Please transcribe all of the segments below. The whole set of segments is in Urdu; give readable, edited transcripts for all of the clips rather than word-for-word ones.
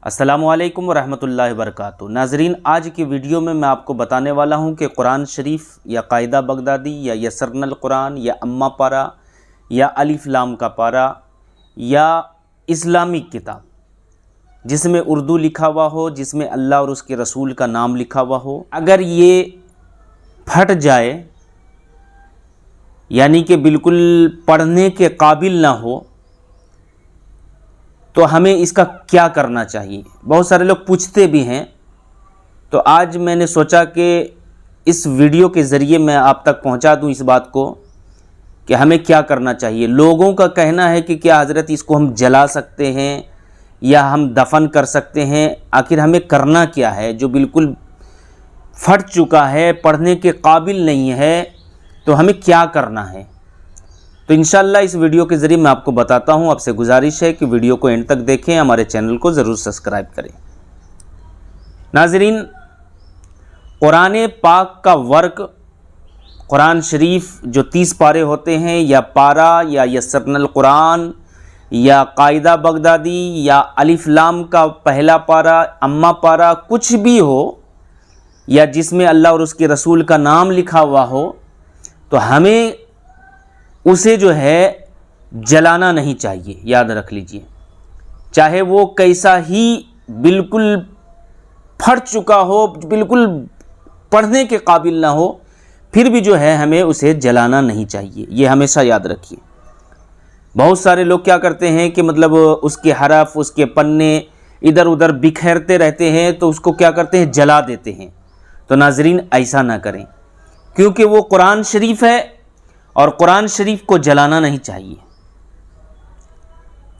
السلام علیکم ورحمۃ اللہ وبرکاتہ۔ ناظرین، آج کی ویڈیو میں آپ کو بتانے والا ہوں کہ قرآن شریف یا قاعدہ بغدادی یا یسرنا القرآن یا اما پارا یا الف لام کا پارا یا اسلامک کتاب جس میں اردو لکھا ہوا ہو، جس میں اللہ اور اس کے رسول کا نام لکھا ہوا ہو، اگر یہ پھٹ جائے یعنی کہ بالکل پڑھنے کے قابل نہ ہو تو ہمیں اس کا کیا کرنا چاہیے؟ بہت سارے لوگ پوچھتے بھی ہیں، تو آج میں نے سوچا کہ اس ویڈیو کے ذریعے میں آپ تک پہنچا دوں اس بات کو کہ ہمیں کیا کرنا چاہیے۔ لوگوں کا کہنا ہے کہ کیا حضرت اس کو ہم جلا سکتے ہیں یا ہم دفن کر سکتے ہیں؟ آخر ہمیں کرنا کیا ہے؟ جو بالکل پھٹ چکا ہے، پڑھنے کے قابل نہیں ہے، تو ہمیں کیا کرنا ہے؟ تو انشاءاللہ اس ویڈیو کے ذریعے میں آپ کو بتاتا ہوں۔ آپ سے گزارش ہے کہ ویڈیو کو اینڈ تک دیکھیں، ہمارے چینل کو ضرور سبسکرائب کریں۔ ناظرین، قرآن پاک کا ورق، قرآن شریف جو 30 پارے ہوتے ہیں، یا پارا یا یسرنا القرآن یا قاعدہ بغدادی یا الف لام کا پہلا پارا، اما پارا، کچھ بھی ہو یا جس میں اللہ اور اس کے رسول کا نام لکھا ہوا ہو، تو ہمیں اسے جو ہے جلانا نہیں چاہیے۔ یاد رکھ لیجئے، چاہے وہ کیسا ہی بالکل پھٹ چکا ہو، بالکل پڑھنے کے قابل نہ ہو، پھر بھی جو ہے ہمیں اسے جلانا نہیں چاہیے۔ یہ ہمیشہ یاد رکھیے۔ بہت سارے لوگ کیا کرتے ہیں کہ مطلب اس کے حرف، اس کے پنے ادھر ادھر بکھیرتے رہتے ہیں، تو اس کو کیا کرتے ہیں؟ جلا دیتے ہیں۔ تو ناظرین، ایسا نہ کریں، کیونکہ وہ قرآن شریف ہے اور قرآن شریف کو جلانا نہیں چاہیے۔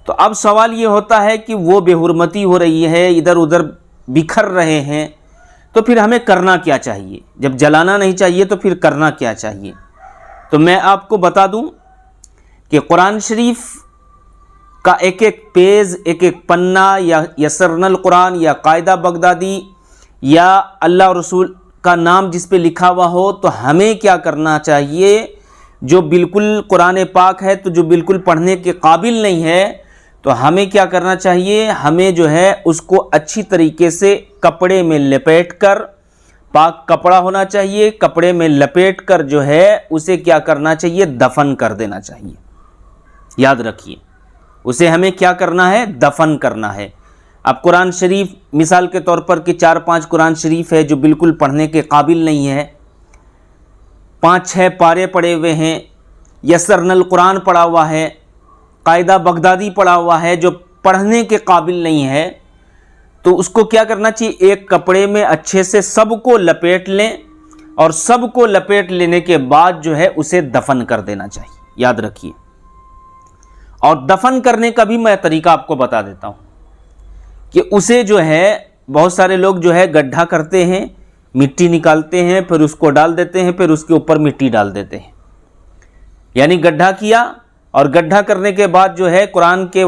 تو اب سوال یہ ہوتا ہے کہ وہ بے حرمتی ہو رہی ہے، ادھر ادھر بکھر رہے ہیں، تو پھر ہمیں کرنا کیا چاہیے؟ جب جلانا نہیں چاہیے تو پھر کرنا کیا چاہیے؟ تو میں آپ کو بتا دوں کہ قرآن شریف کا ایک ایک پیج، ایک ایک پنہ، یا یسرنا القرآن یا قاعدہ بغدادی یا اللہ اور رسول کا نام جس پہ لکھا ہوا ہو، تو ہمیں کیا کرنا چاہیے؟ جو بالکل قرآن پاک ہے، تو جو بالکل پڑھنے کے قابل نہیں ہے، تو ہمیں کیا کرنا چاہیے؟ ہمیں جو ہے اس کو اچھی طریقے سے کپڑے میں لپیٹ کر، پاک کپڑا ہونا چاہیے، کپڑے میں لپیٹ کر جو ہے اسے کیا کرنا چاہیے؟ دفن کر دینا چاہیے۔ یاد رکھیے، اسے ہمیں کیا کرنا ہے؟ دفن کرنا ہے۔ اب قرآن شریف مثال کے طور پر کہ 4-5 قرآن شریف ہے جو بالکل پڑھنے کے قابل نہیں ہے، 5-6 پارے پڑے ہوئے ہیں، یسرنا القرآن پڑھا ہوا ہے، قاعدہ بغدادی پڑھا ہوا ہے، جو پڑھنے کے قابل نہیں ہے، تو اس کو کیا کرنا چاہیے؟ ایک کپڑے میں اچھے سے سب کو لپیٹ لیں، اور سب کو لپیٹ لینے کے بعد جو ہے اسے دفن کر دینا چاہیے۔ یاد رکھیے، اور دفن کرنے کا بھی میں طریقہ آپ کو بتا دیتا ہوں کہ اسے جو ہے بہت سارے لوگ جو ہے گڈھا کرتے ہیں، مٹی نکالتے ہیں، پھر اس کو ڈال دیتے ہیں، پھر اس کے اوپر مٹی ڈال دیتے ہیں۔ یعنی گڈھا کیا، اور گڈھا کرنے کے بعد جو ہے قرآن کے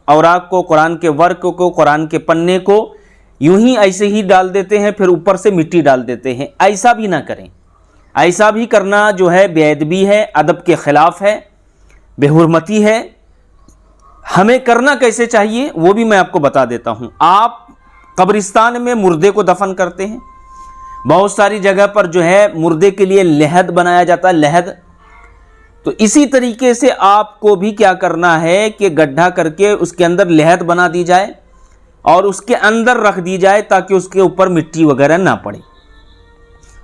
اوراق کو، قرآن کے ورق کو، قرآن کے پنے کو یوں ہی ایسے ہی ڈال دیتے ہیں، پھر اوپر سے مٹی ڈال دیتے ہیں۔ ایسا بھی نہ کریں۔ ایسا بھی کرنا جو ہے بے ادبی ہے، ادب کے خلاف ہے، بے حرمتی ہے۔ ہمیں کرنا کیسے چاہیے وہ بھی میں آپ کو بتا دیتا ہوں۔ آپ قبرستان میں مردے کو دفن کرتے ہیں، بہت ساری جگہ پر جو ہے مردے کے لیے لحد بنایا جاتا ہے، لحد۔ تو اسی طریقے سے آپ کو بھی کیا کرنا ہے کہ گڈھا کر کے اس کے اندر لحد بنا دی جائے اور اس کے اندر رکھ دی جائے، تاکہ اس کے اوپر مٹی وغیرہ نہ پڑے۔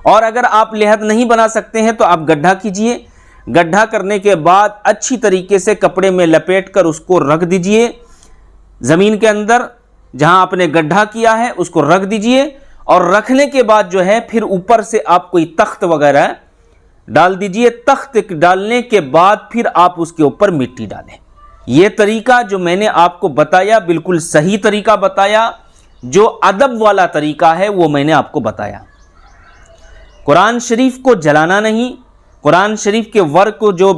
اور اگر آپ لحد نہیں بنا سکتے ہیں تو آپ گڈھا کیجئے، گڈھا کرنے کے بعد اچھی طریقے سے کپڑے میں لپیٹ کر اس کو رکھ دیجئے زمین کے اندر، جہاں آپ نے گڈھا کیا ہے اس کو رکھ دیجئے، اور رکھنے کے بعد جو ہے پھر اوپر سے آپ کوئی تخت وغیرہ ڈال دیجئے۔ تخت ڈالنے کے بعد پھر آپ اس کے اوپر مٹی ڈالیں۔ یہ طریقہ جو میں نے آپ کو بتایا بالکل صحیح طریقہ بتایا، جو ادب والا طریقہ ہے وہ میں نے آپ کو بتایا۔ قرآن شریف کو جلانا نہیں، قرآن شریف کے ورق کو جو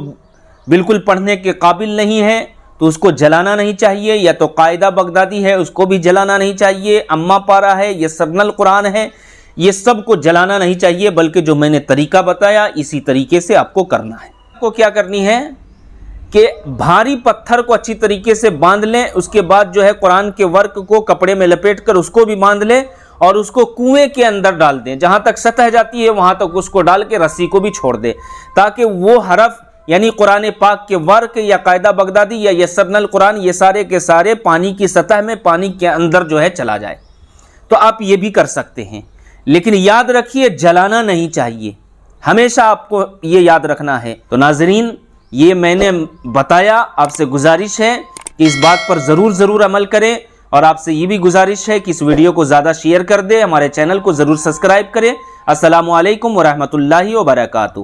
بالکل پڑھنے کے قابل نہیں ہے تو اس کو جلانا نہیں چاہیے، یا تو قاعدہ بغدادی ہے اس کو بھی جلانا نہیں چاہیے، اما پارا ہے، یسرنا القرآن ہے، یہ سب کو جلانا نہیں چاہیے، بلکہ جو میں نے طریقہ بتایا اسی طریقے سے آپ کو کرنا ہے۔ آپ کو کیا کرنی ہے کہ بھاری پتھر کو اچھی طریقے سے باندھ لیں، اس کے بعد جو ہے قرآن کے ورق کو کپڑے میں لپیٹ کر اس کو بھی باندھ لیں اور اس کو کنویں کے اندر ڈال دیں، جہاں تک سطح جاتی ہے وہاں تک اس کو ڈال کے رسی کو بھی چھوڑ دیں، تاکہ وہ حرف یعنی قرآن پاک کے ورق یا قاعدہ بغدادی یا یسرنا القرآن یہ سارے کے سارے پانی کی سطح میں، پانی کے اندر جو ہے چلا جائے۔ تو آپ یہ بھی کر سکتے ہیں، لیکن یاد رکھیے جلانا نہیں چاہیے، ہمیشہ آپ کو یہ یاد رکھنا ہے۔ تو ناظرین یہ میں نے بتایا، آپ سے گزارش ہے کہ اس بات پر ضرور عمل کریں، اور آپ سے یہ بھی گزارش ہے کہ اس ویڈیو کو زیادہ شیئر کر دیں، ہمارے چینل کو ضرور سبسکرائب کریں۔ السلام علیکم ورحمۃ اللہ وبرکاتہ۔